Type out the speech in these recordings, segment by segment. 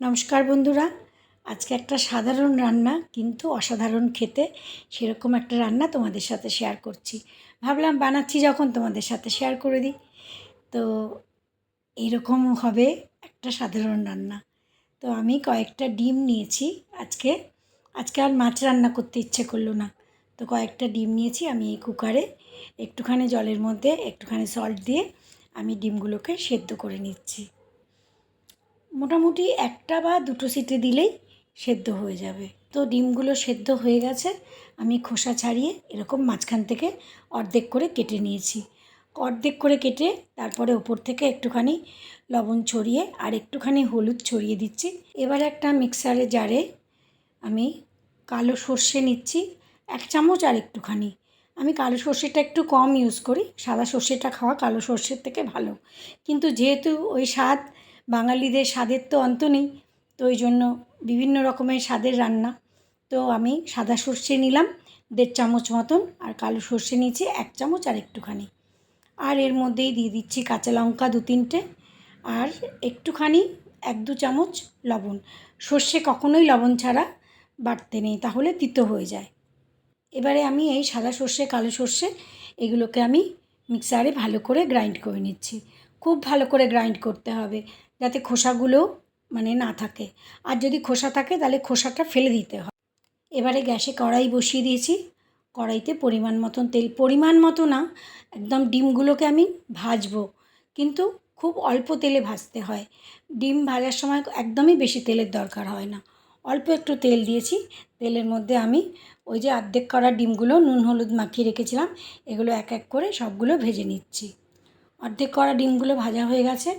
নমস্কার বন্ধুরা, আজকে একটা সাধারণ রান্না কিন্তু অসাধারণ খেতে সেরকম একটা রান্না তোমাদের সাথে শেয়ার করছি। ভাবলাম বানাচ্ছি যখন তোমাদের সাথে শেয়ার করে দিই। তো এইরকম হবে একটা সাধারণ রান্না। তো আমি কয়েকটা ডিম নিয়েছি আজকে। আজকে আর মাছ রান্না করতে ইচ্ছে করলো না। তো কয়েকটা ডিম নিয়েছি আমি এই কুকারে একটুখানি জলের মধ্যে একটুখানি সল্ট দিয়ে আমি ডিমগুলোকে সেদ্ধ করে নিচ্ছি। মোটামুটি একটা বা দুটো সিটি দিলেই সেদ্ধ হয়ে যাবে। তো ডিমগুলো সেদ্ধ হয়ে গেছে। আমি খোসা ছাড়িয়ে এরকম মাঝখান থেকে অর্ধেক করে কেটে নিয়েছি। অর্ধেক করে কেটে তারপরে ওপর থেকে একটুখানি লবণ ছড়িয়ে আর একটুখানি হলুদ ছড়িয়ে দিচ্ছি। এবার একটা মিক্সারের জারে আমি কালো সর্ষে নিচ্ছি 1 চামচ আর একটুখানি। আমি কালো সর্ষেটা একটু কম ইউজ করি, সাদা সর্ষেটা খাওয়া কালো সর্ষের থেকে ভালো। কিন্তু যেহেতু ওই স্বাদ, বাঙালিদের স্বাদের তো অন্ত নেই, তো ওই জন্য বিভিন্ন রকমের স্বাদের রান্না। তো আমি সাদা সর্ষে নিলাম 1.5 চামচ মতন, আর কালো সর্ষে নিয়েছি 1 চামচ আর একটুখানি। আর এর মধ্যেই দিয়ে দিচ্ছি কাঁচা লঙ্কা 2-3টে, আর একটুখানি 1-2 চামচ লবণ। সর্ষে কখনোই লবণ ছাড়া বাটতে নেই, তাহলে তিতো হয়ে যায়। এবারে আমি এই সাদা সর্ষে কালো সর্ষে এগুলোকে আমি মিক্সারে ভালো করে গ্রাইন্ড করে নিচ্ছি। খুব ভালো করে গ্রাইন্ড করতে হবে যাতে খোসাগুলো না থাকে, আর যদি খোসা থাকে তাহলে খোসাটা ফেলে দিতে হয়। এবারে গ্যাসে কড়াই বসিয়ে দিয়েছি। কড়াইতে পরিমাণ মতন তেল, পরিমাণ মতো না, একদম ডিমগুলোকে আমি ভাজবো, কিন্তু খুব অল্প তেলে ভাজতে হয়। ডিম ভাজার সময় একদমই বেশি তেলের দরকার হয় না, অল্প একটু তেল দিয়েছি। তেলের মধ্যে আমি ওই যে অর্ধেক করা ডিমগুলো নুন হলুদ মাখিয়ে রেখেছিলাম, এগুলো এক এক করে সবগুলো ভেজে নিচ্ছি। অর্ধেক করা ডিমগুলো ভাজা হয়ে গেছে।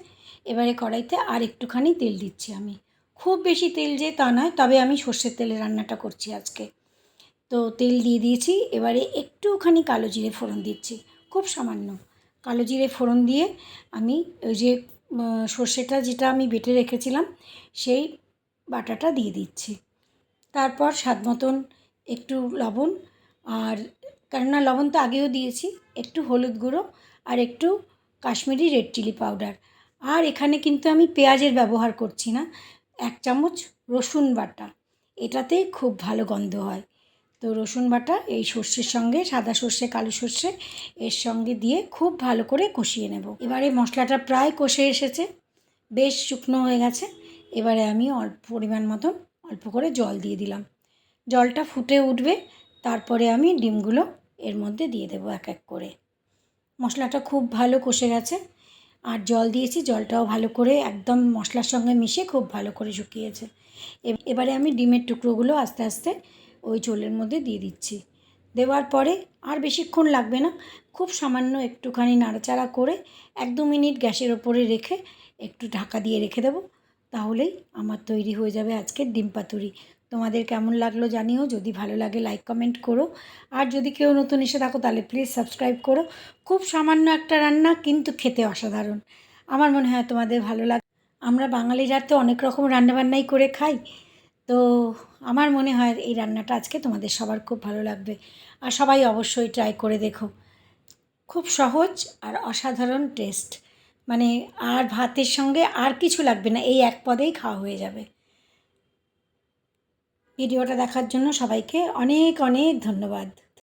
এবারে কড়াইতে আর একটুখানি তেল দিচ্ছি আমি। খুব বেশি তেল যে তা নয়, তবে আমি সর্ষের তেলে রান্নাটা করছি আজকে। তো তেল দিয়ে দিয়েছি। এবারে একটুখানি কালো জিরে ফোড়ন দিচ্ছি, খুব সামান্য কালো জিরে ফোড়ন দিয়ে আমি ওই যে সর্ষেটা যেটা আমি বেটে রেখেছিলাম সেই বাটাটা দিয়ে দিচ্ছি। তারপর স্বাদ মতন একটু লবণ, আর কেননা লবণ তো আগেও দিয়েছি, একটু হলুদ গুঁড়ো আর একটু কাশ্মীরি রেড চিলি পাউডার। আর এখানে কিন্তু আমি পেঁয়াজের ব্যবহার করছি না, 1 চামচ রসুন বাটা, এটাতেই খুব ভালো গন্ধ হয়। তো রসুন বাটা এই সর্ষের সঙ্গে, সাদা সর্ষে কালো সর্ষে এর সঙ্গে দিয়ে খুব ভালো করে কষিয়ে নেব। এবারে মশলাটা প্রায় কষে এসেছে, বেশ শুকনো হয়ে গেছে। এবারে আমি অল্প পরিমাণ মতন অল্প করে জল দিয়ে দিলাম। জলটা ফুটে উঠবে, তারপরে আমি ডিমগুলো এর মধ্যে দিয়ে দেবো এক এক করে। মশলাটা খুব ভালো কষে গেছে, আর জল দিয়েছি, জলটাও ভালো করে একদম মশলার সঙ্গে মিশে খুব ভালো করে শুকিয়েছে। এবারে আমি ডিমের টুকরোগুলো আস্তে আস্তে ওই ঝোলের মধ্যে দিয়ে দিচ্ছি। দেওয়ার পরে আর বেশিক্ষণ লাগবে না, খুব সামান্য একটুখানি নাড়াচাড়া করে 1-2 মিনিট গ্যাসের ওপরে রেখে একটু ঢাকা দিয়ে রেখে দেবো। তাহলেই আমার তৈরি হয়ে যাবে আজকের ডিম পাতুরি। তোমাদের কেমন লাগলো জানিও, যদি ভালো লাগে লাইক কমেন্ট করো, আর যদি কেউ নতুন এসে থাকো তাহলে প্লিজ সাবস্ক্রাইব করো। খুব সামান্য একটা রান্না, কিন্তু খেতে অসাধারণ। আমার মনে হয় তোমাদের ভালো লাগবে। আমরা বাঙালিরা তো অনেক রকম রান্নাবান্নাই করে খাই, তো আমার মনে হয় এই রান্নাটা আজকে তোমাদের সবার খুব ভালো লাগবে, আর সবাই অবশ্যই ট্রাই করে দেখো। খুব সহজ আর অসাধারণ টেস্ট, আর ভাতের সঙ্গে আর কিছু লাগবে না, এই এক পদেই খাওয়া হয়ে যাবে। ভিডিওটা দেখার জন্য সবাইকে অনেক অনেক ধন্যবাদ।